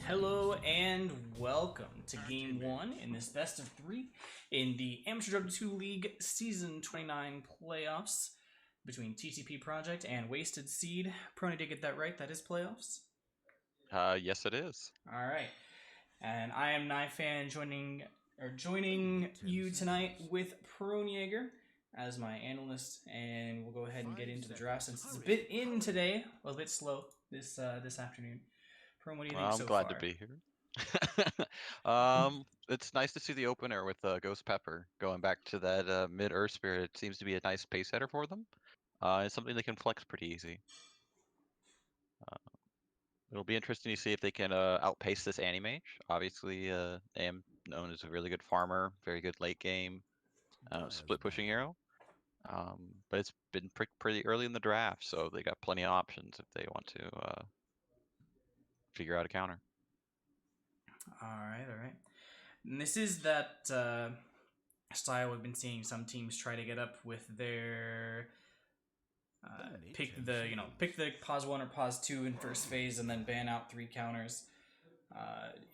Hello and welcome to Game 1 in this best of 3 in the Amateur Dota 2 League Season 29 playoffs between TTP Project and Wasted.Seed. Prony, did get that right? That is playoffs? Yes, it is. Alright. And I am Nifan joining you tonight with Proniager as my analyst, and we'll go ahead and get into the draft since it's a bit in today, a bit slow this afternoon. Prone, what do you think Well, I'm so glad to far? be here. It's nice to see the opener with Ghost Pepper going back to that mid Earth Spirit. It seems to be a nice pace setter for them. It's something they can flex pretty easy. It'll be interesting to see if they can outpace this Animage. Obviously, AM known as a really good farmer, very good late game, split pushing hero. But it's been pretty early in the draft, so they got plenty of options if they want to figure out a counter. All right. And this is that style we've been seeing some teams try to get up with their pick the pause one or pause two in first phase and then ban out three counters.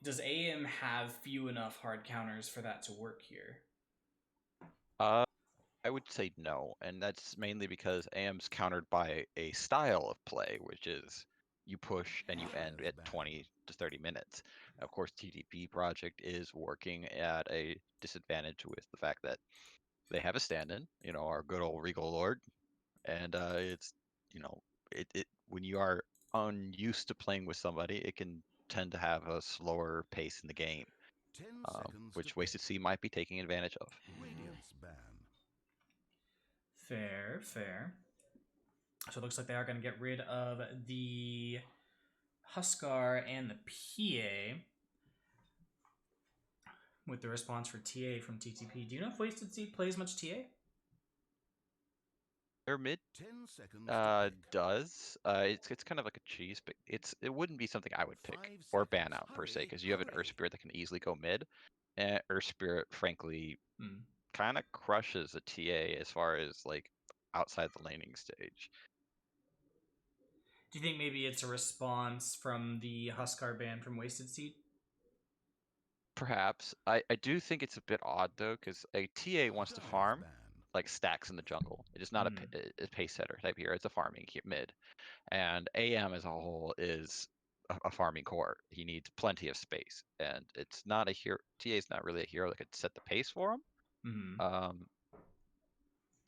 Does AM have few enough hard counters for that to work here? Uh, I would say no, and that's mainly because AM's countered by a style of play, which is you push and you end at 20 to 30 minutes. Of course, TTP project is working at a disadvantage with the fact that they have a stand-in, our good old Regal Lord, and it's, it when you are unused to playing with somebody, it can tend to have a slower pace in the game, which Wasted Sea might be taking advantage of. Fair. So it looks like they are going to get rid of the Huskar and the PA with the response for TA from TTP. Do you know if Wasted Seed plays much TA? Their mid does. It's kind of like a cheese, but it wouldn't be something I would pick or ban out per se, because you have an Earth Spirit that can easily go mid. And Earth Spirit, frankly, kind of crushes a TA as far as like outside the laning stage. Do you think maybe it's a response from the Huskar ban from Wasted Seed? Perhaps. I do think it's a bit odd though, because a TA wants to farm like stacks in the jungle. It is not a pace setter type here. It's a farming mid. And AM as a whole is a farming core. He needs plenty of space, and it's not a hero. TA is not really a hero that could set the pace for him. Um,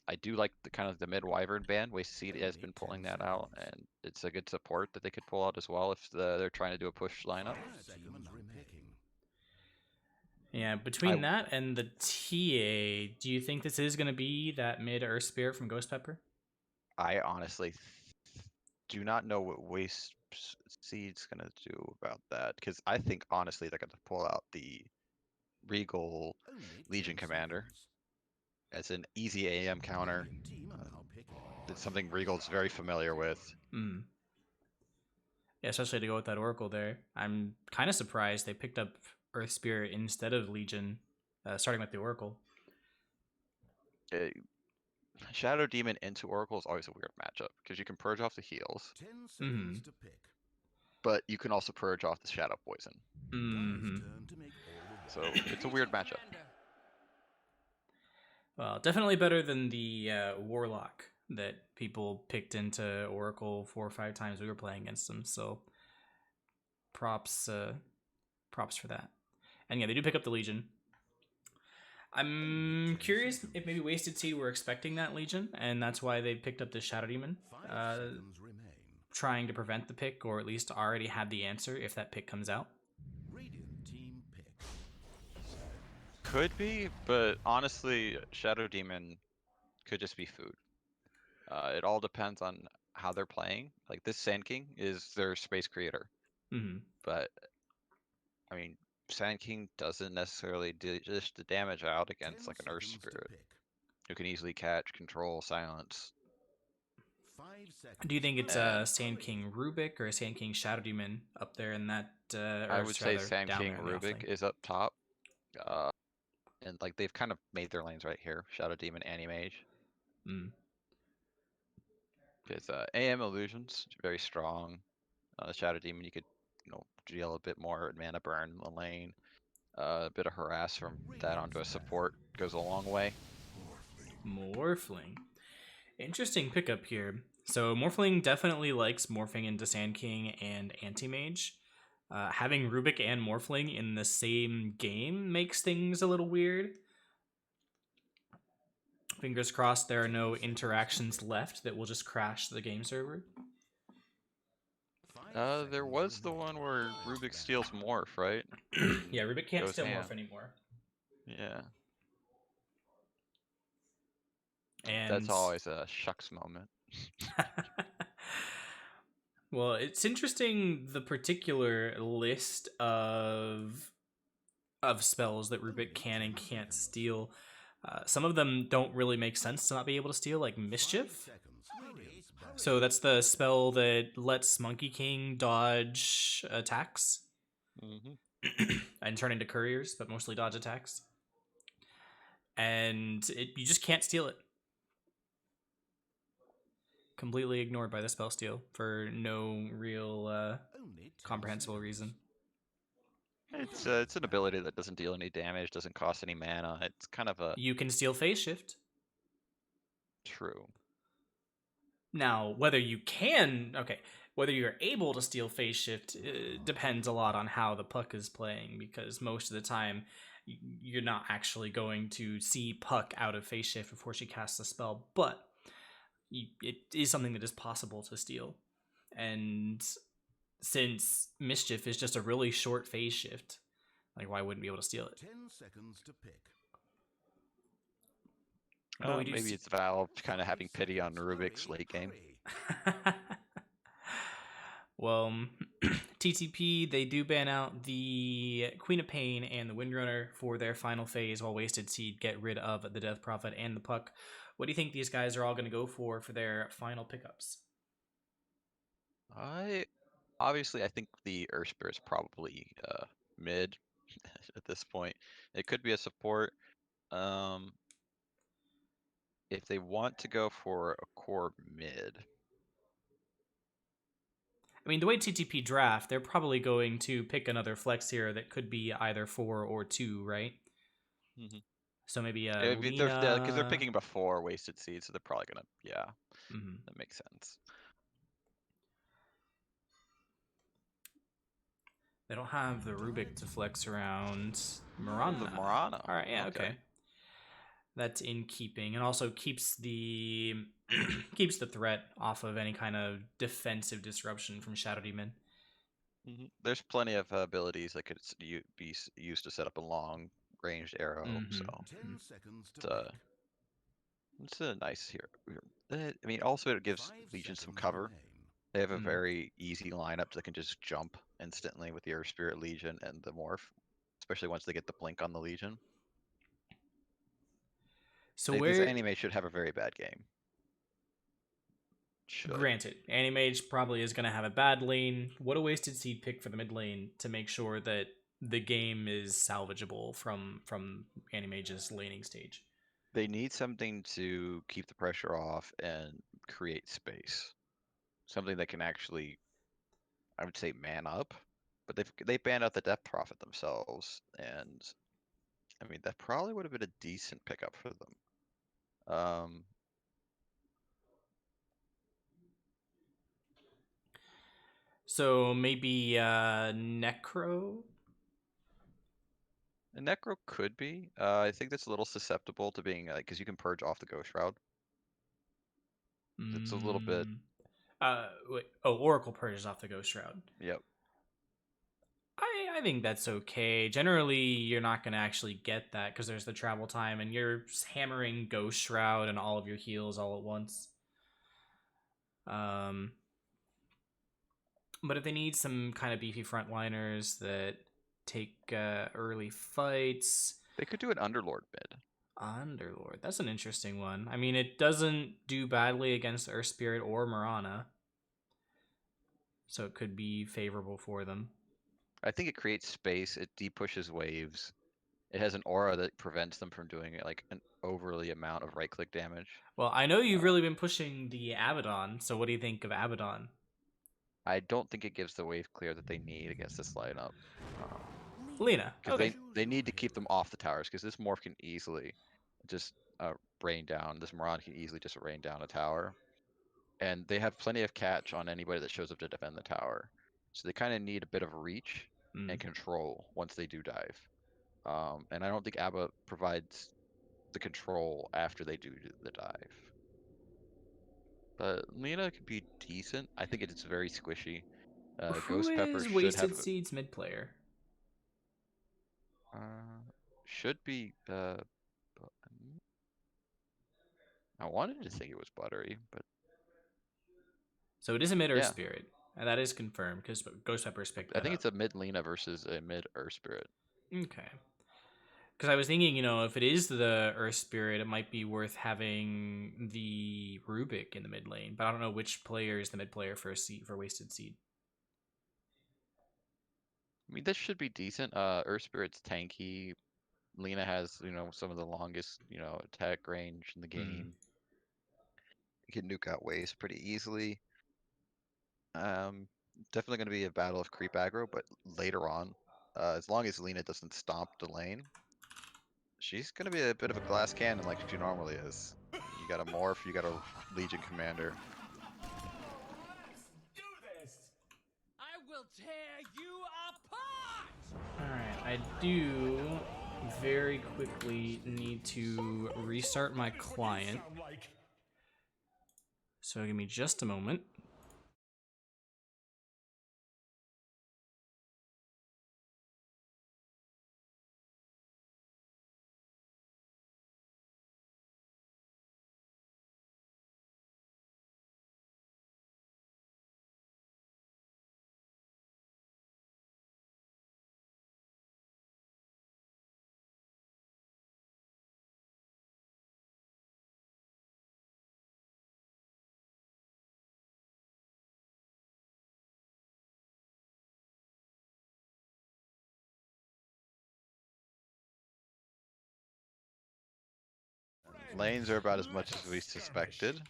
I do like the kind of the mid Wyvern band. Wasted Seed has been pulling that out, and it's a good support that they could pull out as well if they're trying to do a push lineup. Yeah, I between that and the TA, do you think this is going to be that mid Earth Spirit from Ghost Pepper? I honestly do not know what Waste Seed's gonna do about that, because I think honestly they're gonna pull out the Regal Legion Commander as an easy AM counter. It's something Regal's very familiar with. Yeah, especially to go with that Oracle there. I'm kind of surprised they picked up Earth Spirit instead of Legion, starting with the Oracle. Uh, Shadow Demon into Oracle is always a weird matchup because you can purge off the heals, but you can also purge off the Shadow Poison. So it's a weird matchup. Well, definitely better than the Warlock that people picked into Oracle 4 or 5 times we were playing against them. So props, props for that. And yeah, they do pick up the Legion. I'm curious if maybe Wasted Seed were expecting that Legion, and that's why they picked up the Shadow Demon, trying to prevent the pick, or at least already had the answer if that pick comes out. Could be, but honestly, Shadow Demon could just be food. It all depends on how they're playing. Like this Sand King is their space creator, but I mean, Sand King doesn't necessarily dish the damage out against like an Earth Spirit who can easily catch, control, silence. Do you think it's And Sand King Rubik or Sand King Shadow Demon up there in that, I or would say rather Sand down King there in the Rubik offlane? is up top. And like they've kind of made their lanes right here. Shadow Demon, Anti-Mage. Because AM Illusions very strong. Shadow Demon, you could deal a bit more mana burn in the lane. A bit of harass from that onto a support goes a long way. Morphling. Interesting pickup here. So Morphling definitely likes morphing into Sand King and Anti-Mage. Having Rubik and Morphling in the same game makes things a little weird. Fingers crossed there are no interactions left that will just crash the game server. There was the one where Rubik steals Morph, right? Yeah, Rubik can't Goes steal ham. Morph anymore. Yeah. And That's always a shucks moment. well, it's interesting the particular list of spells that Rubik can and can't steal. Some of them don't really make sense to not be able to steal, like Mischief. So that's the spell that lets Monkey King dodge attacks and turn into couriers, but mostly dodge attacks. And you just can't steal it. Completely ignored by the spell steal for no real comprehensible reason. It's an ability that doesn't deal any damage, doesn't cost any mana. It's kind of a You can steal Phase Shift. true. Now, whether you're able to steal Phase Shift depends a lot on how the Puck is playing, because most of the time you're not actually going to see Puck out of Phase Shift before she casts the spell, but it is something that is possible to steal. And since Mischief is just a really short Phase Shift, like, why wouldn't we be able to steal it? 10 seconds to pick. Maybe it's Valve kind of having pity on Rubik's late game. Well, TTP, they do ban out the Queen of Pain and the Windrunner for their final phase, while Wasted.Seed get rid of the Death Prophet and the Puck. What do you think these guys are all going to go for their final pickups? I think the Earth Spirit's probably mid at this point. It could be a support. If they want to go for a core mid, I mean, the way TTP draft, they're probably going to pick another flex hero that could be either 4 or 2, right? So maybe Lina. because they're picking before Wasted.Seed, so they're probably gonna that makes sense. They don't have the Rubik to flex around Mirana. The Mirana. All right, yeah, okay. That's in keeping, and also keeps the keeps the threat off of any kind of defensive disruption from Shadow Demon. There's plenty of abilities that could be used to set up a long ranged arrow. So 10 seconds to it's a nice hero. I mean, also it gives Legion some cover. They have a very easy lineup that can just jump instantly with the Earth Spirit Legion and the Morph, especially once they get the blink on the Legion. So this anime should have a very bad game. Granted, Animage probably is going to have a bad lane. What a Wasted.Seed pick for the mid lane to make sure that the game is salvageable from Animage's laning stage. They need something to keep the pressure off and create space. Something that can actually, I would say, man up. But they banned out the Death Prophet themselves, and I mean that probably would have been a decent pickup for them. So maybe Necro? A Necro could be. I think that's a little susceptible to being like, because you can purge off the Ghost Shroud. It's a little bit. Wait, Oracle purges off the Ghost Shroud. Yep. I think that's okay. Generally, you're not going to actually get that because there's the travel time, and you're hammering Ghost Shroud and all of your heals all at once. But if they need some kind of beefy frontliners that take early fights, they could do an Underlord mid. Underlord, that's an interesting one. I mean, it doesn't do badly against Earth Spirit or Mirana, so it could be favorable for them. I think it creates space. It depushes waves. It has an aura that prevents them from doing like an overly amount of right-click damage. Well, I know you've really been pushing the Abaddon, so what do you think of Abaddon? I don't think it gives the wave clear that they need against this lineup. Lena. Because Okay. they need to keep them off the towers, because this morph can easily just rain down. This Moron can easily just rain down a tower. And they have plenty of catch on anybody that shows up to defend the tower. So they kind of need a bit of reach and control once they do dive. And I don't think ABBA provides the control after they do the dive. But Lena could be decent. I think it's very squishy. Who Ghost Pepper is should have Wasted Seed's mid player? should be I wanted to think it was Buttery, but So it is a mid Earth yeah. Spirit. And that is confirmed because Ghost Pepper's picked I that think up. it's a mid Lena versus a mid Earth Spirit. Okay. Because I was thinking, if it is the Earth Spirit, it might be worth having the Rubik in the mid lane. But I don't know which player is the mid player for Wasted Seed. I mean, this should be decent. Earth Spirit's tanky. Lena has, some of the longest, attack range in the game. You can nuke out waves pretty easily. Definitely going to be a battle of creep aggro, but later on, as long as Lena doesn't stomp the lane, she's going to be a bit of a glass cannon like she normally is. You got a Morph, you got a Legion Commander. Let's do this! I will tear you apart! Alright, I do very quickly need to restart my client. So give me just a moment. Lanes are about as much as we suspected.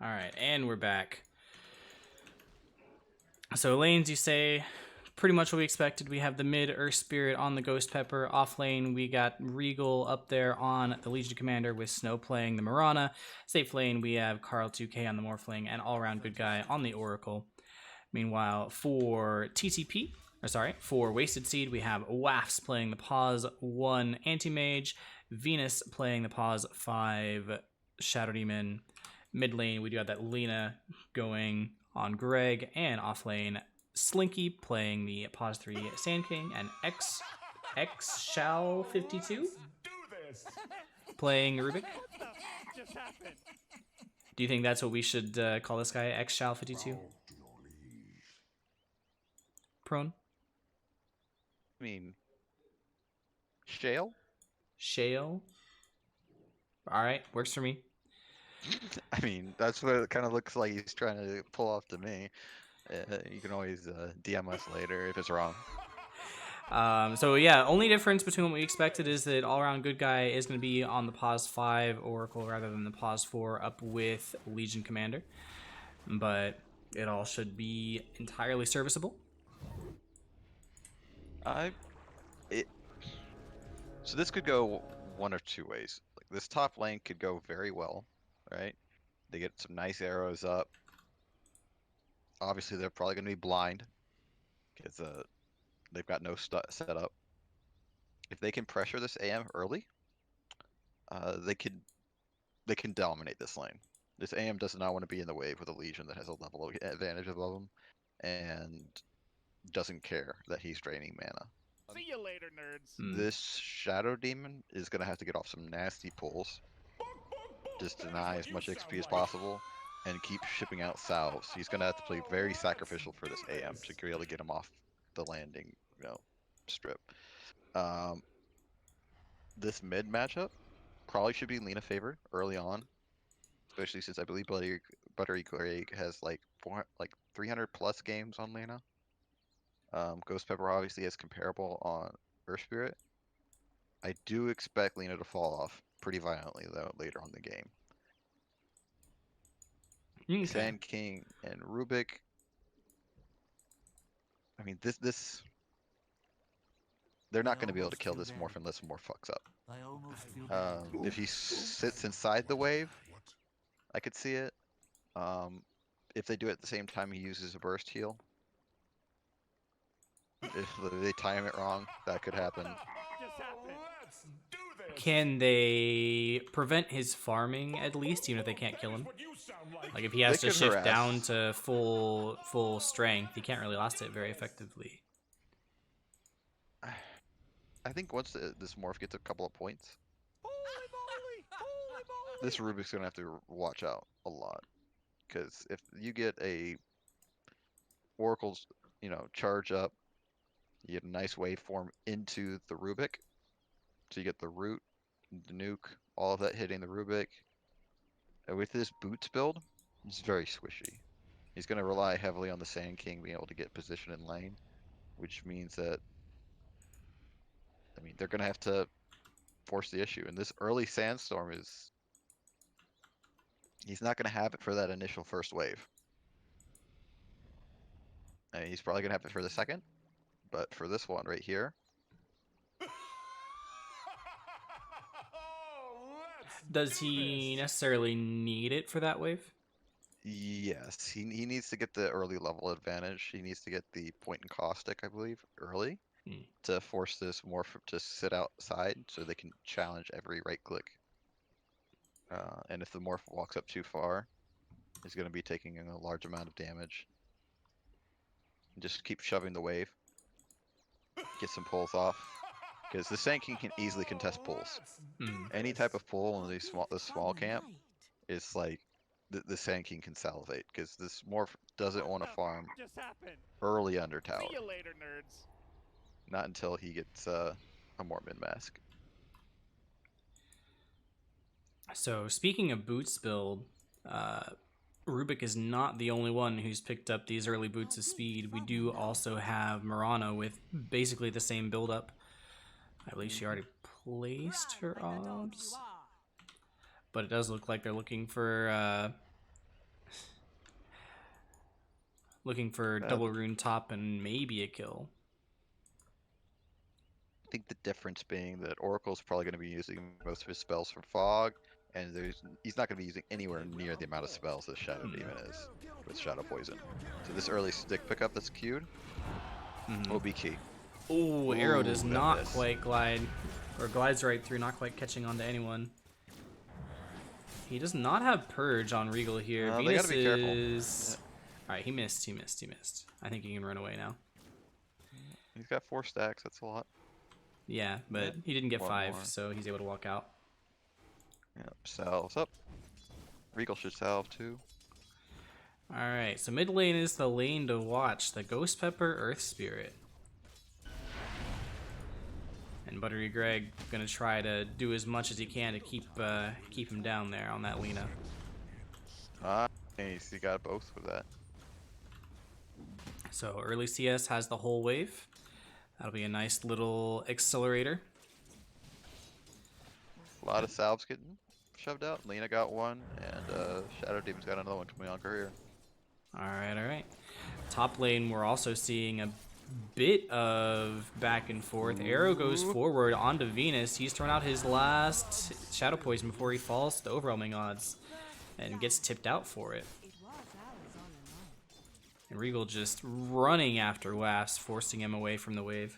Alright, and we're back. So lanes, you say, pretty much what we expected. We have the mid Earth Spirit on the Ghost Pepper. Off lane, we got Regal up there on the Legion Commander with Snow playing the Marana. Safe lane, we have Carl 2K on the Morphling and all-around good guy on the Oracle. Meanwhile, for TTP, for Wasted Seed, we have Wafts playing the Pause 1 Anti-Mage, Venus playing the Pause 5 Shadow Demon. Mid lane, we do have that Lena going on Greg, and off lane, Slinky playing the Pause 3 Sand King, and Shall 52 playing Rubik. Do you think that's what we should call this guy, Shall 52? Prone? I mean, Shale? Shale? Alright, works for me. I mean, that's what it kind of looks like he's trying to pull off to me. You can always DM us later if it's wrong. So yeah, only difference between what we expected is that all-around good guy is going to be on the Pause 5 Oracle rather than the Pause 4 up with Legion Commander. But it all should be entirely serviceable. So this could go one of two ways. Like this top lane could go very well, right? They get some nice arrows up. Obviously, they're probably going to be blind because they've got no setup. If they can pressure this AM early, they can dominate this lane. This AM does not want to be in the wave with a Legion that has a level of advantage above him, and doesn't care that he's draining mana. See you later, nerds. This Shadow Demon is going to have to get off some nasty pulls. Just deny as much XP as possible and keep shipping out salves. He's going to have to play very sacrificial for this AM to really get him off the landing, strip. This mid matchup probably should be Lena favor early on, especially since I believe Buttery Greg has like 300 plus games on Lena. Ghost Pepper obviously has comparable on Earth Spirit. I do expect Lena to fall off pretty violently though later on in the game. Okay. Sand King and Rubik. mean, this they're not going to be able to kill this morph unless morph fucks up. If he sits inside the wave, I could see it. If they do it at the same time he uses a burst heal, if they time it wrong, that could happen. Can they prevent his farming at least, even if they can't kill him? Like if he has They to could shift harass. down to full strength, he can't really last it very effectively. I think once this morph gets a couple of points, this Rubik's gonna have to watch out a lot, because if you get a Oracle's, charge up, you get a nice waveform into the Rubik, so you get the root, the nuke, all of that hitting the Rubik. And with this boots build, it's very squishy. He's gonna rely heavily on the Sand King being able to get position in lane, which means that, they're gonna have to force the issue. And this early Sandstorm he's not gonna have it for that initial first wave. And he's probably gonna have it for the second, but for this one right here, Does he necessarily need it for that wave? yes, he needs to get the early level advantage. He needs to get the point and caustic, I believe, early to force this morph to sit outside so they can challenge every right click. And if the morph walks up too far, he's going to be taking a large amount of damage. Just keep shoving the wave. Get some pulls off. Because the Sand King can easily contest pulls. Any type of pull in the small camp is like the Sand King can salivate. Because this morph doesn't want to farm early under tower. See you later, nerds. Not until he gets a more mid-mask. So speaking of boots build, Rubik is not the only one who's picked up these early boots of speed. We do also have Murano with basically the same build-up. I believe she already placed her obs. But it does look like they're looking for double rune top and maybe a kill. I think the difference being that Oracle's probably going to be using most of his spells from Fog, and he's not going to be using anywhere near the amount of spells that Shadow Demon is with Shadow Poison. So this early stick pickup that's queued will be key. Oh, Arrow does not miss. quite glide, or glides right through, not quite catching on to anyone. He does not have Purge on Regal here. They Venus gotta be careful. is... Alright, he missed. I think he can run away now. He's got 4 stacks, that's a lot. Yeah, but he didn't get One 5, more. so he's able to walk out. Yep, salves up. Regal should salve too. Alright, so mid lane is the lane to watch. The Ghost Pepper Earth Spirit. And Buttery Greg gonna try to do as much as he can to keep him down there on that Lena. Nice, he got both with that. So early CS has the whole wave. That'll be a nice little accelerator. A lot of salves getting shoved out. Lena got one, and Shadow Demon's got another one coming on career. Alright. Top lane, we're also seeing a bit of back and forth. Arrow goes forward onto Venus. He's thrown out his last Shadow Poison before he falls to the overwhelming odds and gets tipped out for it. And Regal just running after Wafts, forcing him away from the wave.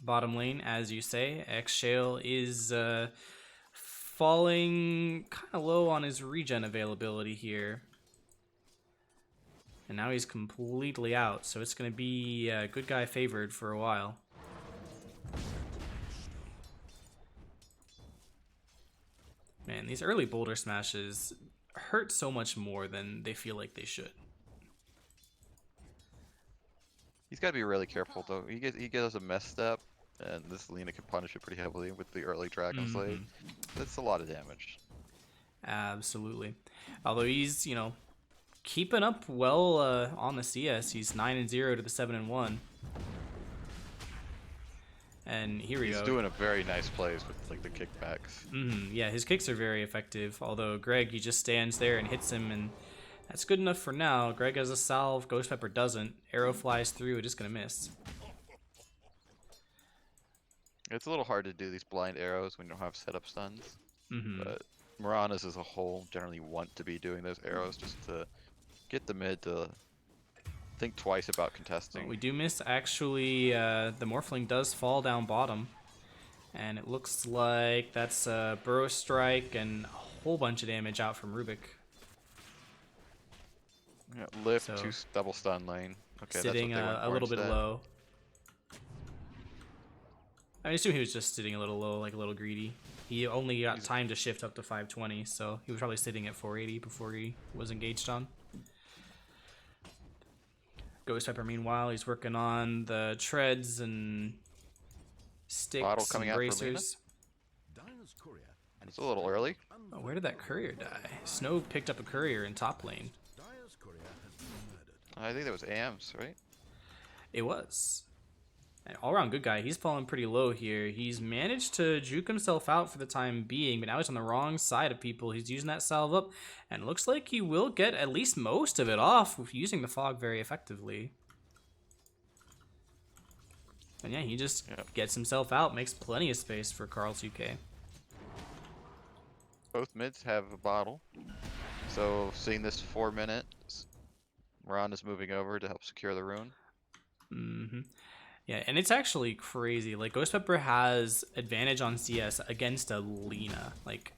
Bottom lane, as you say, X-Shale is falling kind of low on his regen availability here. And now he's completely out, so it's going to be good guy favored for a while. Man, these early boulder smashes hurt so much more than they feel like they should. He's got to be really careful though. He gets a mess step, and this Lena can punish it pretty heavily with the early Dragon Slave. That's a lot of damage. Absolutely. Although he's, keeping up well on the CS. He's 9-0 to the 7-1. And here we go. He's doing a very nice plays with like the kickbacks. Yeah, his kicks are very effective. Although Greg, he just stands there and hits him, and That's good enough for now. Greg has a salve, Ghost Pepper doesn't. Arrow flies through, it's just gonna miss. It's a little hard to do these blind arrows when you don't have setup stuns. Mm-hmm. But Maranas as a whole generally want to be doing those arrows just to get the mid to think twice about contesting. We do miss, actually, the Morphling does fall down bottom. And it looks like that's a Burrow Strike and a whole bunch of damage out from Rubik. Yeah, lift So, to double stun lane. Okay, sitting that's what they went a for little bit instead. low. I assume he was just sitting a little low, like a little greedy. He only got time to shift up to 520, so he was probably sitting at 480 before he was engaged on. Ghost Pepper, meanwhile, he's working on the treads and Bottle sticks coming and out for bracers. Dyna's courier and It's a little early. Oh, where did that courier die? Snow picked up a courier in top lane. Dyer's courier has been murdered. I think that was AMs, right? It was. An all-around good guy. He's fallen pretty low here. He's managed to juke himself out for the time being, but now he's on the wrong side of people. He's using that salve up, and it looks like he will get at least most of it off with using the fog very effectively. And yeah, he just gets himself out, makes plenty of space for Carl 2K. Both mids have a bottle. So seeing this 4 minutes, Miranda's moving over to help secure the rune. Mm-hmm. Yeah, and it's actually crazy. Like, Ghost Pepper has advantage on CS against a Lina. Like,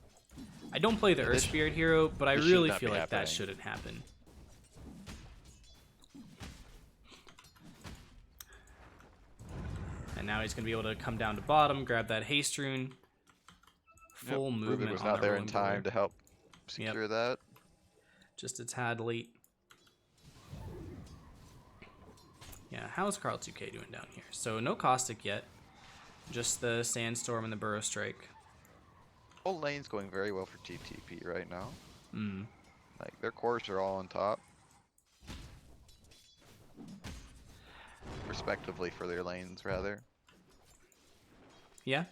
I don't play the Earth Spirit hero, but I this should really not feel be like that happening. shouldn't happen. And now he's going to be able to come down to bottom, grab that haste rune. Full Yep, movement Ruben was on not that there in rolling time board. to help secure that. Just a tad late. Yeah, how's Carl 2K doing down here? So no Caustic yet. Just the Sandstorm and the Burrow Strike. Whole lane's going very well for TTP right now. Mm. Like, their cores are all on top. Respectively for their lanes, rather. Yeah.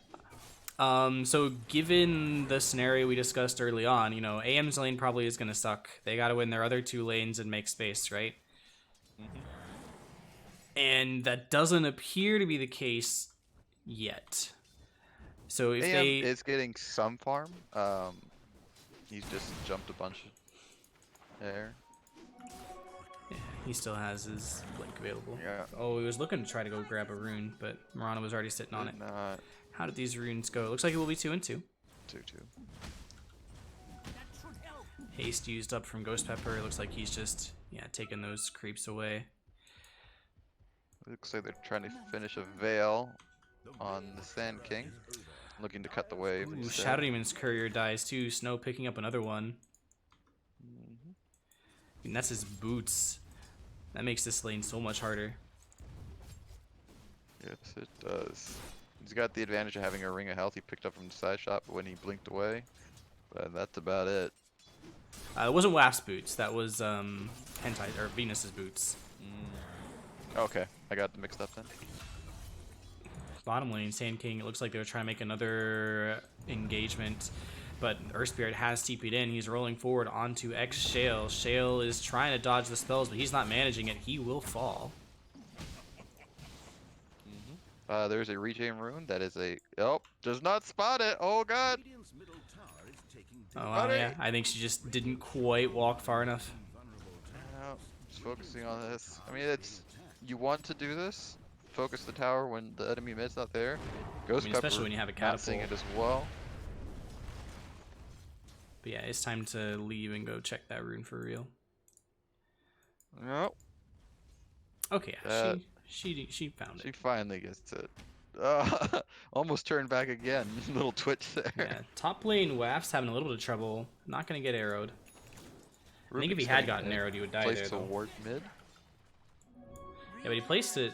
So given the scenario we discussed early on, you know, AM's lane probably is going to suck. They got to win their other two lanes and make space, right? And that doesn't appear to be the case yet. So if AM they... is getting some farm. He's just jumped a bunch there. Yeah, he still has his blink available. Yeah. Oh, he was looking to try to go grab a rune, but Murana was already sitting on it. Not How did these runes go? It looks like it will be 2 and 2. 2-2. Haste used up from Ghost Pepper. It looks like he's just, yeah, taking those creeps away. Looks like they're trying to finish a veil on the Sand King. Looking to cut the wave. Ooh, instead. Shadow Demon's courier dies too. Snow picking up another one. And that's his boots. That makes this lane so much harder. Yes, it does. He's got the advantage of having a ring of health he picked up from the side shot when he blinked away. But that's about it. It wasn't Wasp's boots. That was Hentai or Venus's boots. Okay, I got them mixed up then. Bottom lane, Sand King. It looks like they were trying to make another engagement, but Earth Spirit has TP'd in. He's rolling forward onto X Shale. Shale is trying to dodge the spells, but he's not managing it. He will fall. There's a regen rune that is a... Oh, does not spot it. Oh, God. Radiant's middle tower is taking Oh, wow, Buddy. yeah. I think she just didn't quite walk far enough. No, just focusing on this. I mean, it's... You want to do this? Focus the tower when the enemy mid's not there. Ghost Pepper especially when you have a not seeing it catapult. as well. But yeah, it's time to leave and go check that rune for real. No, Okay, yeah, That- she found she it. finally gets it. Almost turned back again. Little twitch there. Yeah, top lane Waf's having a little bit of trouble. Not gonna get arrowed. I think if he Rubik's had getting gotten it. arrowed, he would die Placed there, to though. ward mid. Yeah, but he placed it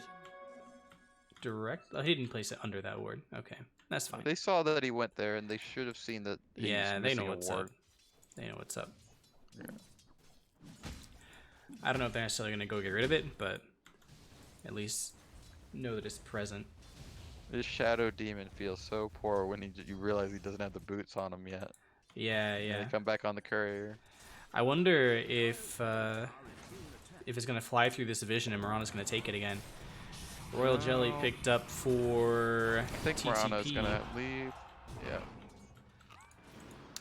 direct. Oh, he didn't place it under that ward. Okay, that's fine. They saw that he went there, and they should have seen that he Yeah, was they missing know a what's ward. up. They know what's up. Yeah. I don't know if they're necessarily gonna go get rid of it, but at least know that it's present. This Shadow Demon feels so poor when you realize he doesn't have the boots on him yet. Yeah, And yeah. they come back on the courier. I wonder if it's gonna fly through this division and Mirana's gonna take it again. Royal Jelly No. picked up for I think TTP. Morano's gonna leave. Yeah.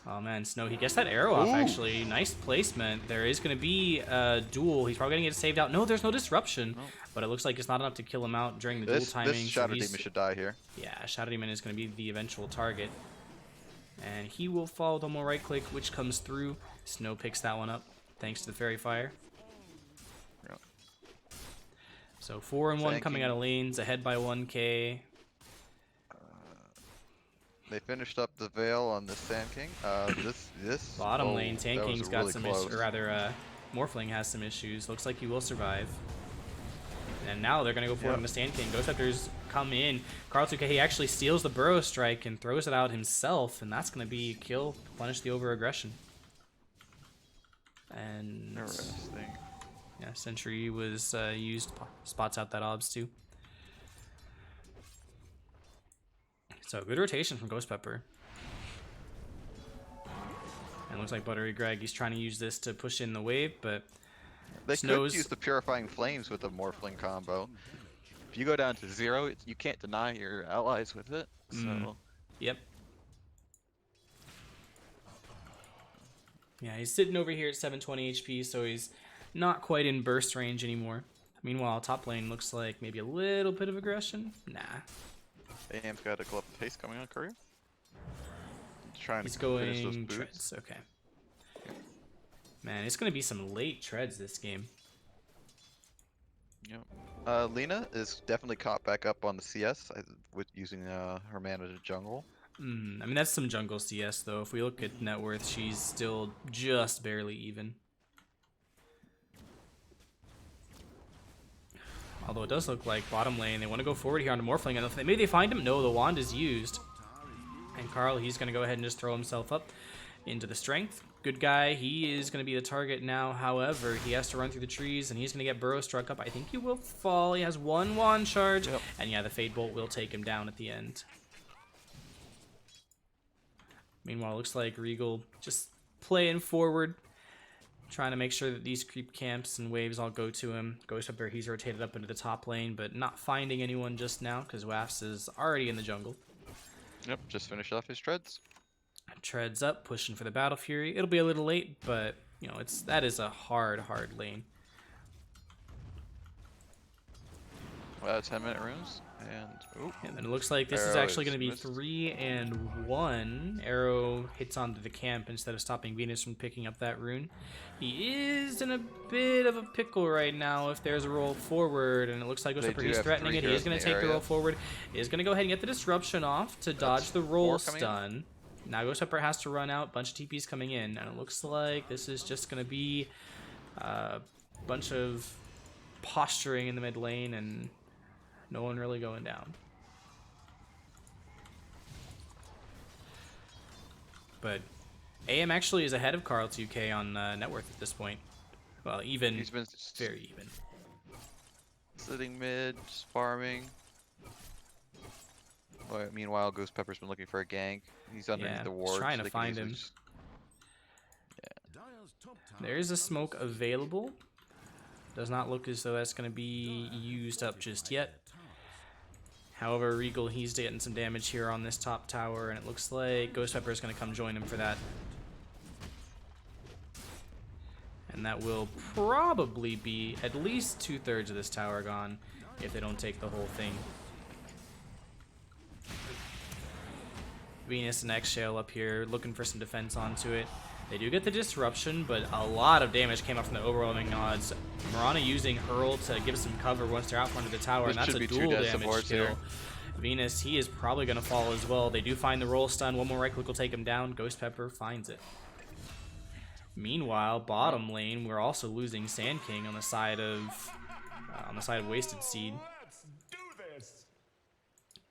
Oh man, Snow, he gets that arrow off Ooh. actually. Nice placement. There is going to be a duel. He's probably going to get saved out. No, there's no disruption. No. But it looks like it's not enough to kill him out during the This duel timing. Shadow Demon should die here. Yeah, Shadow Demon is going to be the eventual target. And he will follow the more right click, which comes through. Snow picks that one up, thanks to the Fairy Fire. Yep. So 4 and 1 coming out of lanes, ahead by 1k. They finished up the Veil on the Sand King. This Bottom lane, Sand that was King's got really some close. issues, or rather, Morphling has some issues. Looks like he will survive. And now they're gonna go for it on the Sand King. Ghostbusters come in. Carl2K, he actually steals the Burrow Strike and throws it out himself, and that's gonna be a kill, punish the over-aggression. And Interesting. yeah, Sentry was used, spots out that obs too. So good rotation from Ghost Pepper. And looks like Buttery Greg, he's trying to use this to push in the wave, but They Snow's... could use the Purifying Flames with the Morphling combo. If you go down to 0, you can't deny your allies with it. So Yep. Yeah, he's sitting over here at 720 HP, so he's not quite in burst range anymore. Meanwhile, top lane looks like maybe a little bit of aggression. Nah. AM's got a glove of haste coming on Courier. Trying He's to finish those going boots. treads. Okay. Man, it's going to be some late treads this game. Yep. Lena is definitely caught back up on the CS with using her mana to jungle. I mean, that's some jungle CS, though. If we look at net worth, she's still just barely even. Although it does look like bottom lane, they want to go forward here onto Morphling. And maybe they find him? No, the wand is used. And Carl, he's going to go ahead and just throw himself up into the strength. Good guy. He is going to be the target now. However, he has to run through the trees, and he's going to get Burrow struck up. I think he will fall. He has one wand charge. Yep. And yeah, the Fade Bolt will take him down at the end. Meanwhile, it looks like Regal just playing forward, trying to make sure that these creep camps and waves all go to him. Ghost Pepper, he's rotated up into the top lane, but not finding anyone just now because Wafts is already in the jungle. Yep, just finished off his treads. Treads up, pushing for the Battle Fury. It'll be a little late, but you know, that is a hard lane. 10-minute runes, and then it looks like this is actually going to be 3 and 1. Arrow hits onto the camp instead of stopping Venus from picking up that rune. He is in a bit of a pickle right now if there's a roll forward, and it looks like he's threatening it. He is going to take the roll forward. He is going to go ahead and get the disruption off to dodge the roll stun. Now Ghost Pepper has to run out. Bunch of TPs coming in, and it looks like this is just going to be a bunch of posturing in the mid lane and no one really going down. But AM actually is ahead of Carl2K on net worth at this point. Well, even. He's been very even. Sitting mid, just farming. Well, meanwhile, Ghost Pepper's been looking for a gank. He's underneath the ward. Trying to find him. There is a smoke available. Does not look as though that's going to be used up just yet. However, Regal, he's getting some damage here on this top tower, and it looks like Ghost Pepper is going to come join him for that. And that will probably be at least 2/3 of this tower gone if they don't take the whole thing. Venus and Exhale up here looking for some defense onto it. They do get the disruption, but a lot of damage came up from the overwhelming odds. Mirana using Hurl to give some cover once they're out front of the tower, and that's a dual damage kill. Venus, he is probably going to fall as well. They do find the roll stun. One more right click will take him down. Ghost Pepper finds it. Meanwhile, bottom lane, we're also losing Sand King on the side of Wasted.Seed.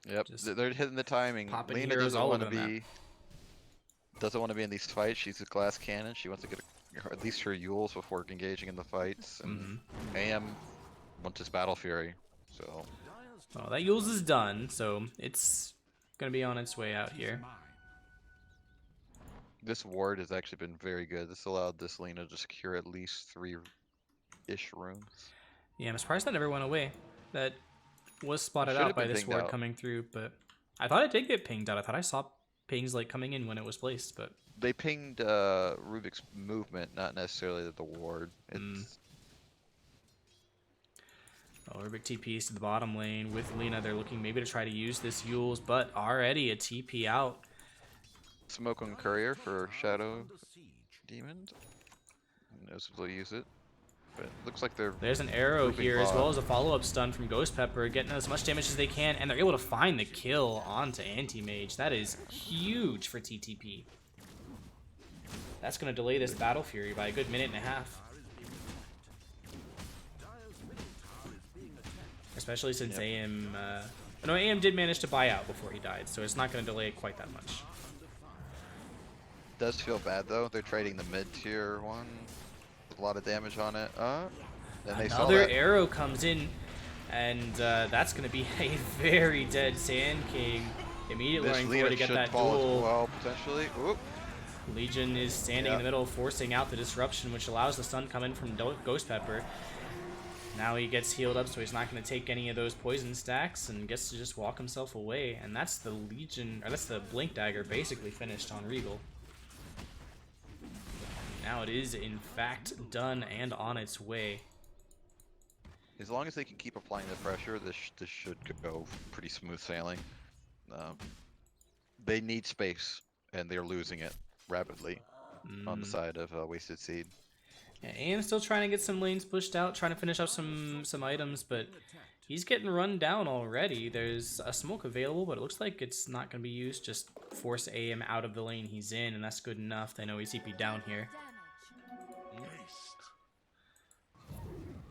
Yep, they're hitting the timing. Lena doesn't want to be in these fights. She's a glass cannon. She wants to get at least her Yules before engaging in the fights. And AM wants his Battle Fury. So. Well, that Yules is done, so it's gonna be on its way out here. This ward has actually been very good. This allowed this Lena to secure at least 3-ish rooms. Yeah, I'm surprised that never went away. That was spotted Should out have by been this pinged ward out. coming through, but I thought it did get pinged out. I thought I saw pings like coming in when it was placed, but They pinged Rubik's movement, not necessarily the ward. It's oh, Rubik TPs to the bottom lane with Lena. They're looking maybe to try to use this Yules, but already a TP out. Smoke on Courier for Shadow Under siege. Demon. Who knows if they'll use it. But it looks like they're There's an arrow moving here, as bot. well as a follow-up stun from Ghost Pepper, getting as much damage as they can, and they're able to find the kill onto Anti-Mage. That is huge for TTP. That's going to delay this Battle Fury by a good minute and a half. Dire's middle tower is being attacked. Especially since AM... no, AM did manage to buy out before he died, so it's not going to delay it quite that much. Does feel bad though. They're trading the mid-tier one. A lot of damage on it. Then they saw Another that. arrow comes in, and that's going to be a very dead Sand King. Immediately This running Lena forward to get should that fall as duel. well, potentially. Oop. Legion is standing in the Yeah. middle, forcing out the disruption, which allows the stun come in from Ghost Pepper. Now he gets healed up, so he's not going to take any of those poison stacks and gets to just walk himself away. And that's the Legion, or that's the Blink Dagger basically finished on Regal. Now it is in fact done and on its way. As long as they can keep applying the pressure, this should go pretty smooth sailing. They need space, and they're losing it rapidly on the side of Wasted.Seed. Yeah, AM's still trying to get some lanes pushed out, trying to finish up some items, but he's getting run down already. There's a smoke available, but it looks like it's not going to be used. Just force AM out of the lane he's in, and that's good enough. They know he's CP down here.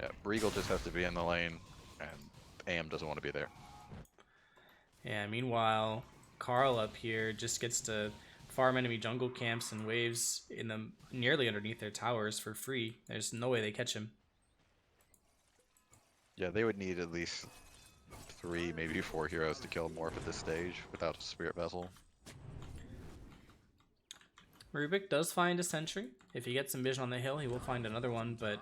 Yeah, Regal just has to be in the lane, and AM doesn't want to be there. Yeah, meanwhile, Carl up here just gets to farm enemy jungle camps and waves in them nearly underneath their towers for free. There's no way they catch him. Yeah, they would need at least 3, maybe 4 heroes to kill Morph at this stage without a Spirit Vessel. Rubik does find a sentry. If he gets some vision on the hill, he will find another one, but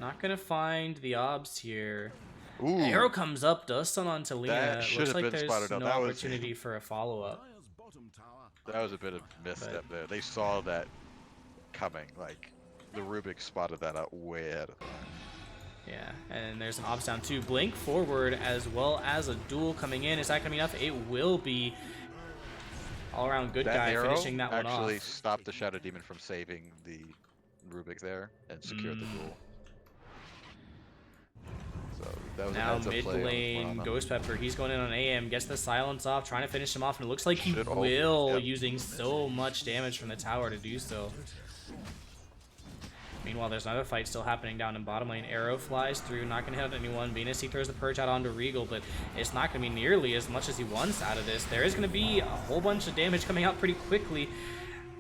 not gonna find the obs here. Ooh, Arrow comes up, does stun onto Lena. That should Looks have like been there's spotted out. no That was- opportunity for a follow-up. Dire's bottom tower. that was a bit of misstep there. They saw that coming. Like, the Rubik spotted that out way ahead of time. Yeah, and there's an ops down too. Blink forward as well as a duel coming in. Is that gonna be enough? It will be. All-around good That guy arrow finishing that one actually off. stopped the Shadow Demon from saving the Rubik there and secured the duel. So that was Now a heads-up mid play on lane, Rana. Ghost Pepper, he's going in on AM, gets the silence off, trying to finish him off, and it looks like he Should hope, will, yep. using so much damage from the tower to do so. Meanwhile, there's another fight still happening down in bottom lane. Arrow flies through, not going to hit anyone. Venus, he throws the Purge out onto Regal, but it's not going to be nearly as much as he wants out of this. There is going to be a whole bunch of damage coming out pretty quickly.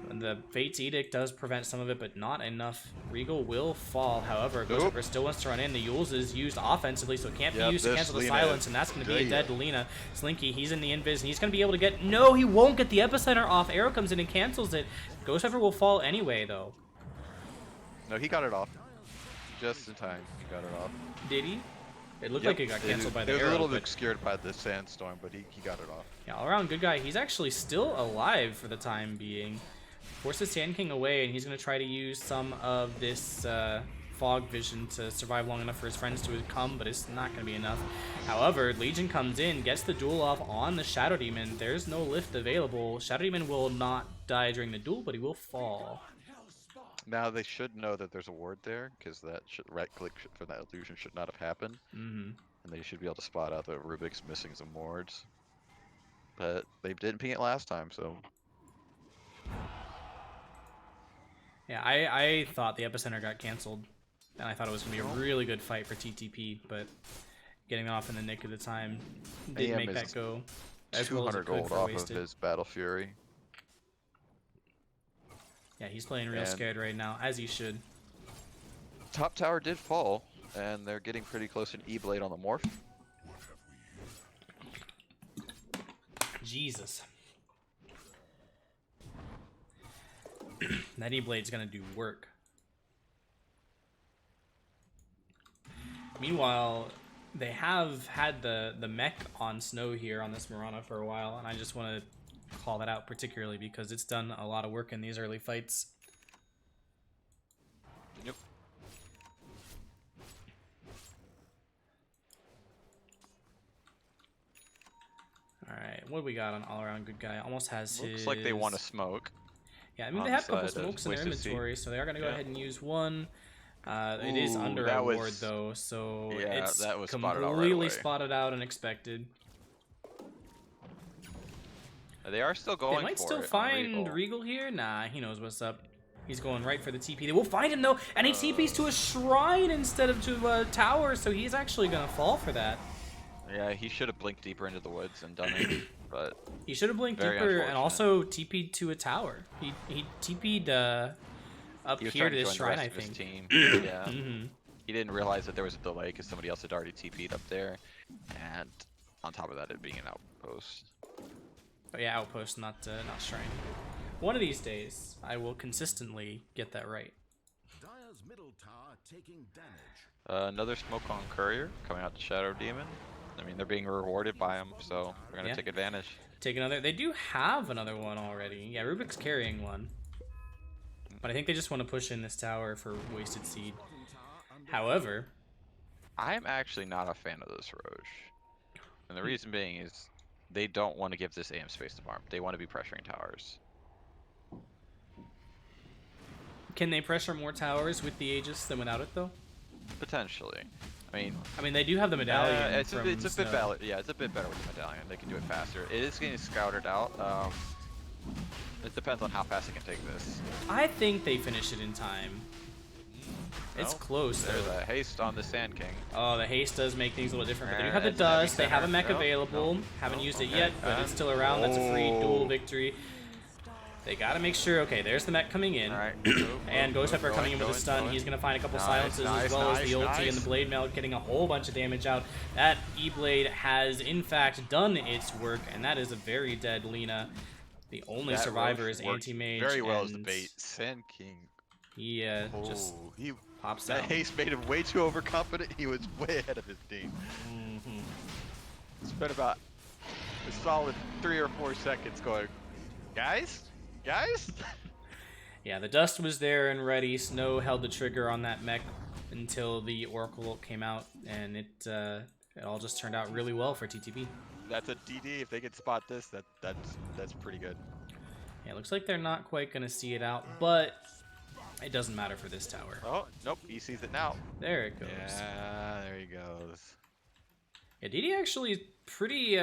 The Fate's Edict does prevent some of it, but not enough. Regal will fall. However, Ghost Nope. Pepper still wants to run in. The Yules is used offensively, so it can't be Yep, used to this cancel the Lena silence, and that's going to be a is dead dead. Lena. Slinky, he's in the invis, and he's going to be able to get... No, he won't get the Epicenter off. Arrow comes in and cancels it. Ghost Pepper will fall anyway, though. No, he got it off. Just in time, he got it off. Did he? It looked Yep, like it got canceled by the It was arrow, a little but... bit obscured by the sandstorm, but he got it off. Yeah, all-around good guy. He's actually still alive for the time being. Forces Sand King away, and he's going to try to use some of this fog vision to survive long enough for his friends to come, but it's not going to be enough. However, Legion comes in, gets the duel off on the Shadow Demon. There's no lift available. Shadow Demon will not die during the duel, but he will fall. Now they should know that there's a ward there, because that right-click for that illusion should not have happened. Mm-hmm. And they should be able to spot out that Rubik's missing some wards. But they didn't ping it last time, so... Yeah, I thought the Epicenter got canceled, and I thought it was going to be a really good fight for TTP, but getting off in the nick of the time didn't AM make that is go as well as 200 it could gold for off of Wasted. his Battle Fury. Yeah, he's playing real And- scared right now, as he should. Top tower did fall, and they're getting pretty close to an E-Blade on the Morph. Jesus. That E-Blade's gonna do work. Meanwhile, they have had the mech on Snow here on this Mirana for a while, and I just want to call that out particularly because it's done a lot of work in these early fights. Yep. Alright, what do we got on all-around good guy? Almost has his... Looks like they want to smoke. Yeah, I mean, on they the have a couple side of smokes in their Wasted.Seed. inventory, so they are going to go Yeah. ahead and use one. It is Ooh, under that a ward, was- though, so Yeah, it's that was spotted out right completely away. spotted out and expected. They are still going They might for still it on find Regal here. Nah, he knows what's up. He's going right for the TP. They will find him, though, and he TPs to a shrine instead of to a tower, so he's actually going to fall for that. Yeah, he should have blinked deeper into the woods and done it, but He should have blinked Very deeper and unfortunate. also TP'd to a tower. He TP'd up he was here trying to to this join the shrine, rest I of his think. team. Yeah. Mhm. He didn't realize that there was a delay because somebody else had already TP'd up there, and on top of that, it being an outpost. Oh yeah, outpost, not shrine. One of these days, I will consistently get that right. Dire's middle tower taking damage. Another smoke on Courier coming out to Shadow Demon. I mean, they're being rewarded by him, so they're gonna Yeah. take advantage. Take another. They do have another one already. Yeah, Rubik's carrying one. But I think they just want to push in this tower for Wasted.Seed. However, I'm actually not a fan of this Roche, and the reason being is they don't want to give this AM space to farm. They want to be pressuring towers. can they pressure more towers with the Aegis than without it, though? Potentially. I mean, they do have the medallion. it's a from bit Snow. better. Yeah, it's a bit better with the medallion. They can do it faster. It is getting scouted out. It depends on how fast they can take this. I think they finish it in time. It's No? close, There's though. a haste on the Sand King. Oh, the haste does make things a little different, but they do have the It's an heavy dust. They have a center. mech No, available. no, Haven't no, used it okay, yet, but it's still around. That's a free dual victory. They gotta make sure. Okay, there's the mech coming in. All right. And Ghost Pepper coming in with a stun. He's going to find a couple silences as well as the ulti and the Blade Melt getting a whole bunch of damage out. That E-Blade has, in fact, done its work, and that is a very dead Lina. The only That survivor Roche is worked Anti-Mage. very well as the and bait. Sand King. He just he pops that out. haste made him way too overconfident. He was way ahead of his team. Spent about a solid 3 or 4 seconds going, guys. Yeah, the dust was there and ready. Snow held the trigger on that mech until the Oracle came out, and it all just turned out really well for TTP. That's a DD. If they can spot this, that's pretty good. Yeah, it looks like they're not quite going to see it out, but it doesn't matter for this tower. Oh, nope. He sees it now. There it goes. Yeah, there he goes. Yeah, DD actually is pretty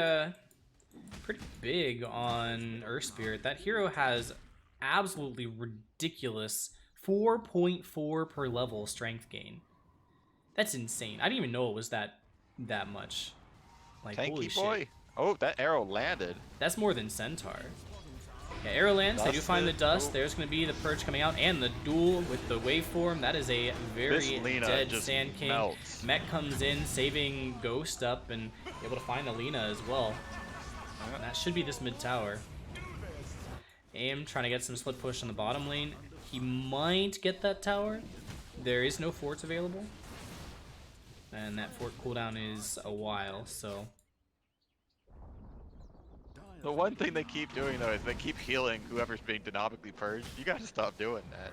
big on Earth Spirit. That hero has absolutely ridiculous 4.4 per level strength gain. That's insane. I didn't even know it was that much. Like, holy Tanky boy. shit. Oh, that arrow landed. That's more than Centaur. Yeah, arrow lands. They do find the Dusted. dust. Oh. There's going to be the purge coming out and the duel with the waveform. That is a very This Lina dead just Sand King. melts. Mech comes in, saving Ghost up and able to find the Lina as well. And that should be this mid tower. Aim trying to get some split push on the bottom lane. He might get that tower. There is no forts available. And that fort cooldown is a while, so... The one thing they keep doing though is they keep healing whoever's being dynamically purged. You gotta stop doing that.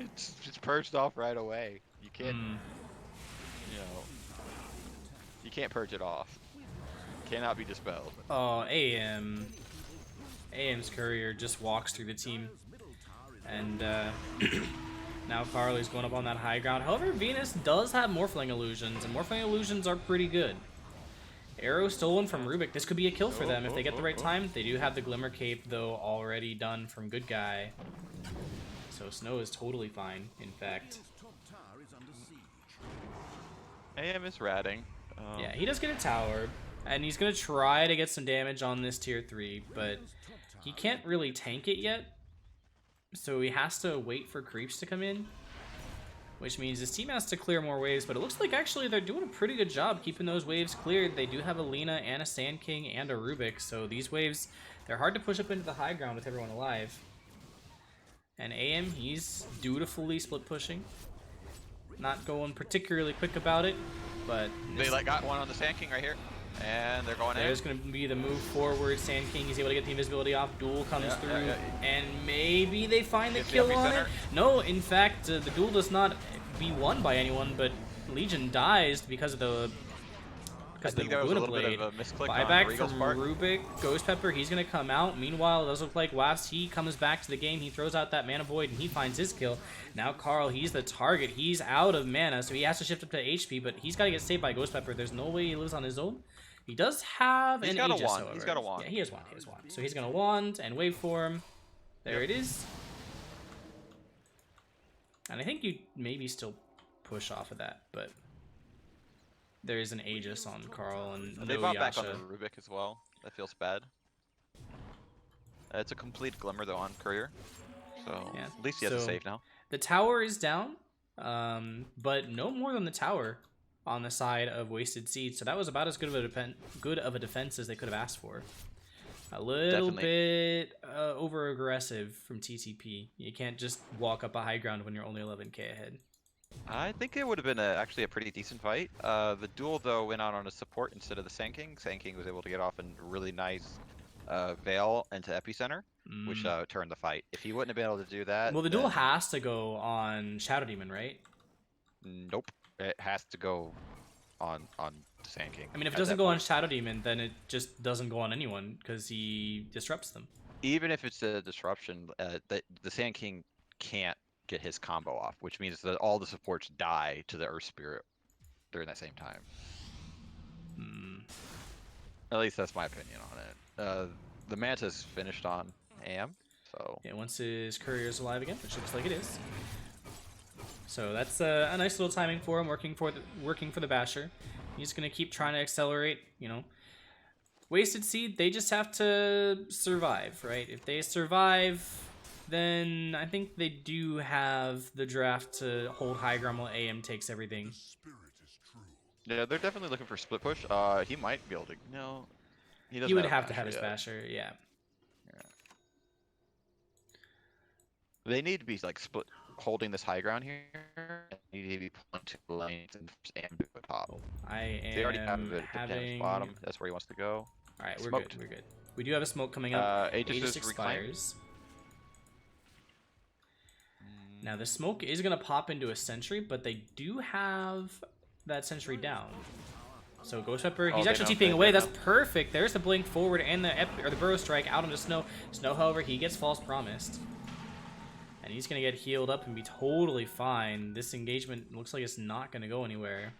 It's just purged off right away. You can't, you know, you can't purge it off. Cannot be dispelled. Oh, AM's courier just walks through the team. And now Carly's going up on that high ground. However, Venus does have Morphling Illusions, and Morphling Illusions are pretty good. Arrow stolen from Rubik. This could be a kill for them if they get the right time. They do have the Glimmer Cape, though, already done from Good Guy. So Snow is totally fine, in fact. Top tower is under siege. AM is ratting. Yeah, he does get a tower, and he's going to try to get some damage on this tier 3, but he can't really tank it yet. So he has to wait for creeps to come in, which means his team has to clear more waves, but it looks like actually they're doing a pretty good job keeping those waves cleared. They do have a Lina and a Sand King and a Rubik, so these waves, they're hard to push up into the high ground with everyone alive. And AM, he's dutifully split pushing. Not going particularly quick about it, but They got one on the Sand King right here, and they're going in. there's going to be the move forward. Sand King is able to get the invisibility off. Duel comes through, and maybe they find the kill on it. No, in fact, the duel does not be won by anyone, but Legion dies because of the I think there was a little bit of a misclick on buyback Regal's from part. Rubik. Ghost Pepper, he's going to come out. Meanwhile, it does look like Waps, he comes back to the game. He throws out that Mana Void, and he finds his kill. Now Carl, he's the target. He's out of mana, so he has to shift up to HP, but he's got to get saved by Ghost Pepper. There's no way he lives on his own. He does have an Aegis, however. He's got a wand. Yeah, he has wand. He has wand. So he's going to wand and waveform. There it is. And I think you maybe still push off of that, but there is an Aegis on Carl and They no bought Yasha. back on the Rubik as well. That feels bad. It's a complete Glimmer though on Courier, so Yeah. at least he has a save now. The tower is down, but no more than the tower on the side of Wasted.Seed. So that was about as good of a defense as they could have asked for. A little bit over aggressive from TTP. You can't just walk up a high ground when you're only 11k ahead. I think it would have been actually a pretty decent fight. The duel though went out on a support instead of the Sand King. Sand King was able to get off a really nice Veil into Epicenter, which turned the fight. If he wouldn't have been able to do that... Well, the duel has to go on Shadow Demon, right? Nope. It has to go on Sand King. I mean, if it doesn't go on Shadow Demon, then it just doesn't go on anyone because he disrupts them. Even if it's a disruption, the Sand King can't get his combo off, which means that all the supports die to the Earth Spirit during that same time. At least that's my opinion on it. The Manta's finished on AM, so... Yeah, once his courier's alive again, which looks like it is. So that's a nice little timing for him, working for the Basher. He's gonna keep trying to accelerate, you know. Wasted.Seed, they just have to survive, right? If they survive, then I think they do have the draft to hold high ground while AM takes everything. Yeah, they're definitely looking for split push. He might be able to... No, he doesn't. He would have to have his Basher, yeah. They need to be like split, holding this high ground here. They need to be pulling two lanes and AM to the top. They already have it at the bottom. That's where he wants to go. All right, we're good. We're good. We do have a smoke coming up. Aegis expires. Now the smoke is gonna pop into a sentry, but they do have that sentry down. So Ghost Pepper, he's actually TPing away. That's perfect. There's the blink forward and the burrow strike out onto Snow. Snow, however, he gets false promised. And he's going to get healed up and be totally fine. This engagement looks like it's not going to go anywhere.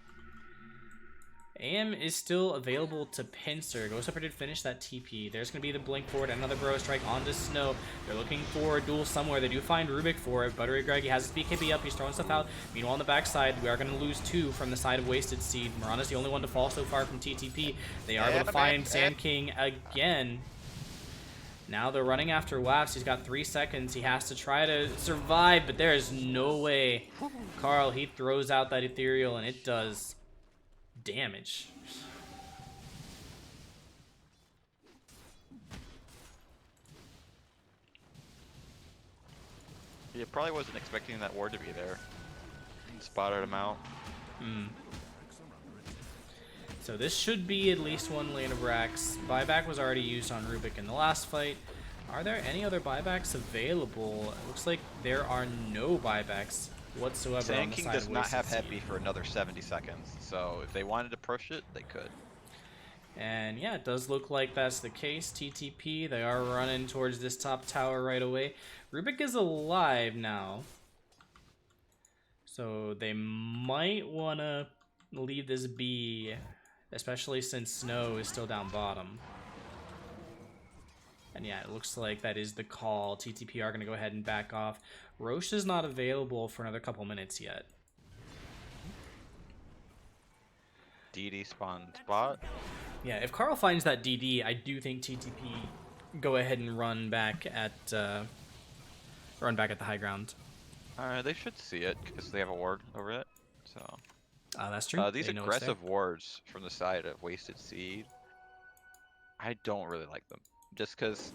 AM is still available to pincer. Ghost Pepper did finish that TP. There's going to be the blink forward and another burrow strike onto Snow. They're looking for a duel somewhere. They do find Rubik for it. Buttery Greg, he has his BKB up. He's throwing stuff out. Meanwhile, on the backside, we are going to lose two from the side of Wasted.Seed. Mirana's the only one to fall so far from TTP. They are able to find Sand King again. Now they're running after Waps. He's got 3 seconds. He has to try to survive, but there is no way. Carl, he throws out that ethereal, and it does damage. He probably wasn't expecting that ward to be there. Spotted him out. So this should be at least one lane of racks. Buyback was already used on Rubik in the last fight. Are there any other buybacks available? It looks like there are no buybacks whatsoever. Sand King does not have heavy for another 70 seconds, so if they wanted to push it, they could. And yeah, it does look like that's the case. TTP, they are running towards this top tower right away. Rubik is alive now, so they might want to leave this be, especially since Snow is still down bottom. And yeah, it looks like that is the call. TTP are going to go ahead and back off. Roche is not available for another couple minutes yet. DD spawn spot. Yeah, if Carl finds that DD, I do think TTP go ahead and run back at the high ground. They should see it because they have a ward over it. So that's true. These aggressive wards from the side of Wasted.Seed, I don't really like them. Just because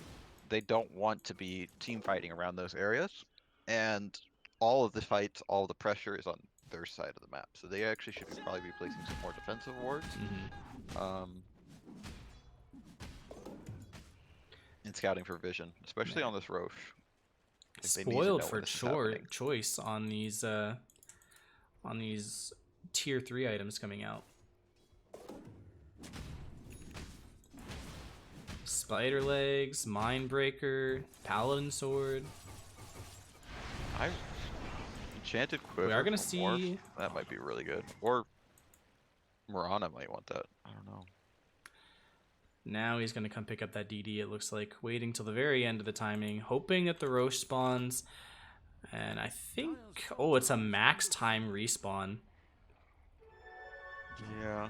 they don't want to be team fighting around those areas. and all of the fights, all the pressure is on their side of the map. So they actually should probably be placing some more defensive wards. And scouting for vision, especially on this Roche. Like, they need to Spoiled know for when this is happening. choice on these tier 3 items coming out. Spider legs, Mindbreaker, Paladin sword. Enchanted quiver. We are gonna from Morph, see. that might be really good. Or Mirana might want that. I don't know. Now he's gonna come pick up that DD. It looks like waiting till the very end of the timing, hoping that the Roche spawns. And I think, oh, it's a max time respawn. Yeah.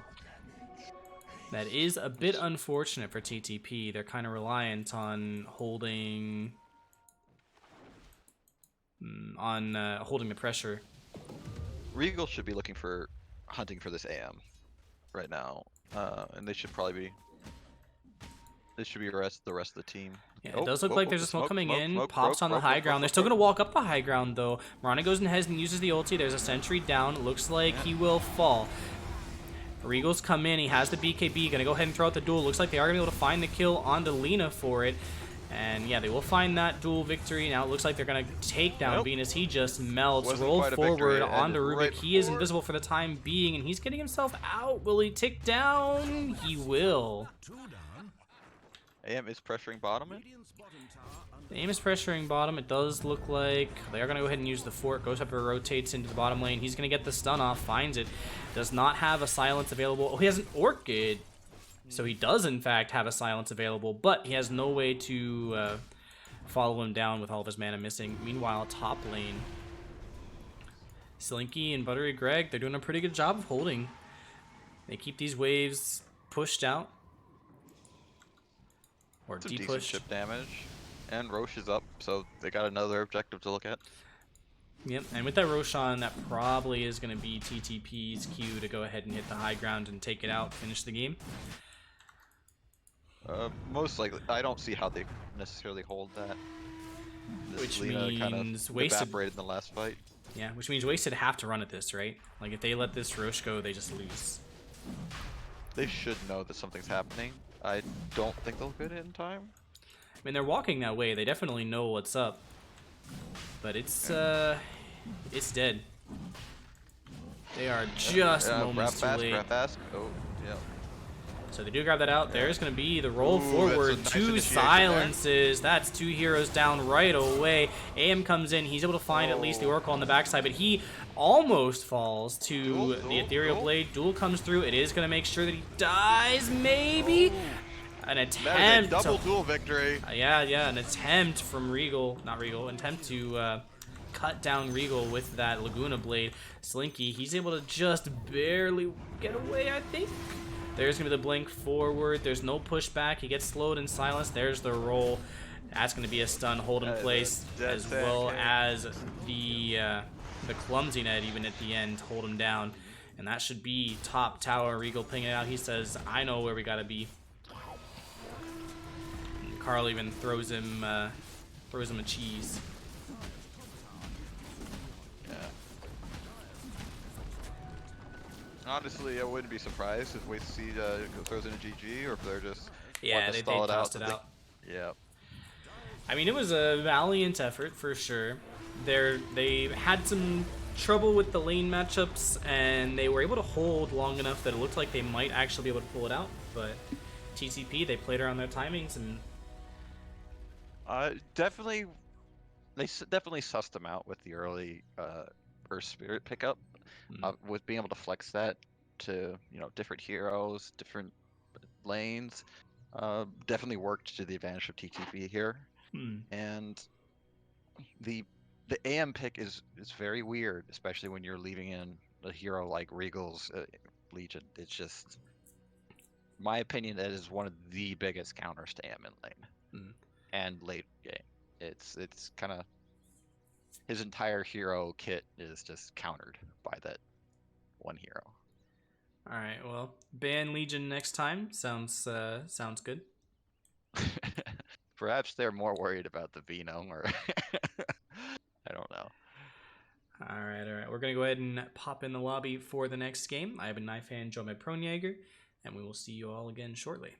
That is a bit unfortunate for TTP. They're kind of reliant on holding holding the pressure. Regal should be looking for hunting for this AM right now, and they should probably be. This should be the rest of the team. Yeah, it does look like there's a smoke coming in. Pops on the high ground. They're still going going to walk up the high ground, though. Marana goes ahead and uses the ulti. There's a sentry down. It looks like he will fall. Regal's come in. He has the BKB. Going to go ahead and throw out the duel. Looks like they are going to be able to find the kill onto Lina for it. And yeah, they will find that duel victory. Now it looks like they're going to take down Venus. He just melts. Roll forward onto Rubik. He is invisible for the time being, and he's getting himself out. Will he tick down? He will. AM is pressuring bottom. The aim is pressuring bottom. It does look like they are going to go ahead and use the fort. Goes up and rotates into the bottom lane. He's going to get the stun off. Finds it. Does not have a silence available. Oh, he has an Orchid. So he does, in fact, have a silence available. But he has no way to follow him down with all of his mana missing. Meanwhile, top lane. Slinky and Buttery Greg, they're doing a pretty good job of holding. They keep these waves pushed out. Or Some decent de-pushed. chip damage. And Roche is up, so they got another objective to look at. Yep, and with that Roshan, that probably is going to be TTP's cue to go ahead and hit the high ground and take it out, finish the game. Most likely. I don't see how they necessarily hold that. Which Lina kind means of Wasted. evaporated in the last fight. Yeah, which means Wasted have to run at this, right? Like, if they let this Roche go, they just lose. They should know that something's happening. I don't think they'll get it in time. I mean, they're walking that way. They definitely know what's up. But it's dead. They are just moments too late. Grab fast. Oh, yeah. So they do grab that out. There's going to be the roll forward. That's a nice Two initiation silences. That's two heroes down right away. AM comes in. He's able to find at least the Oracle on the backside, but he almost falls to the Ethereal Blade. Duel comes through. It is going to make sure that he dies, maybe. An attempt. That is a double duel victory. Yeah, an attempt from Regal. Not Regal. An attempt to cut down Regal with that Laguna Blade. Slinky, he's able to just barely get away, I think. There's going to be the blink forward. There's no pushback. He gets slowed and silenced. There's the roll. That's going to be a stun hold in place, as well as the clumsy net even at the end hold him down. And that should be top tower. Regal pinging it out. He says, I know where we got to be. And Carl even throws him a cheese. Honestly, I wouldn't be surprised if Wasted-Seed throws in a GG, or if they're just They tossed it out. Yeah. I mean, it was a valiant effort for sure. They had some trouble with the lane matchups, and they were able to hold long enough that it looked like they might actually be able to pull it out. But TTP, they played around their timings, and they definitely sussed them out with the early Earth Spirit pickup. With being able to flex that to different heroes, different lanes, definitely worked to the advantage of TTP here. And the AM pick is very weird, especially when you're leaving in a hero like Regal's Legion. It's just, my opinion, that is one of the biggest counters to AM in lane and late game. It's kind of, his entire hero kit is just countered by that one hero. All right, well, ban Legion next time. Sounds good. Perhaps they're more worried about the Venom, or I don't know. All right. We're going to go ahead and pop in the lobby for the next game. I have a Knife Fan joined by Prone Jaeger, and we will see you all again shortly.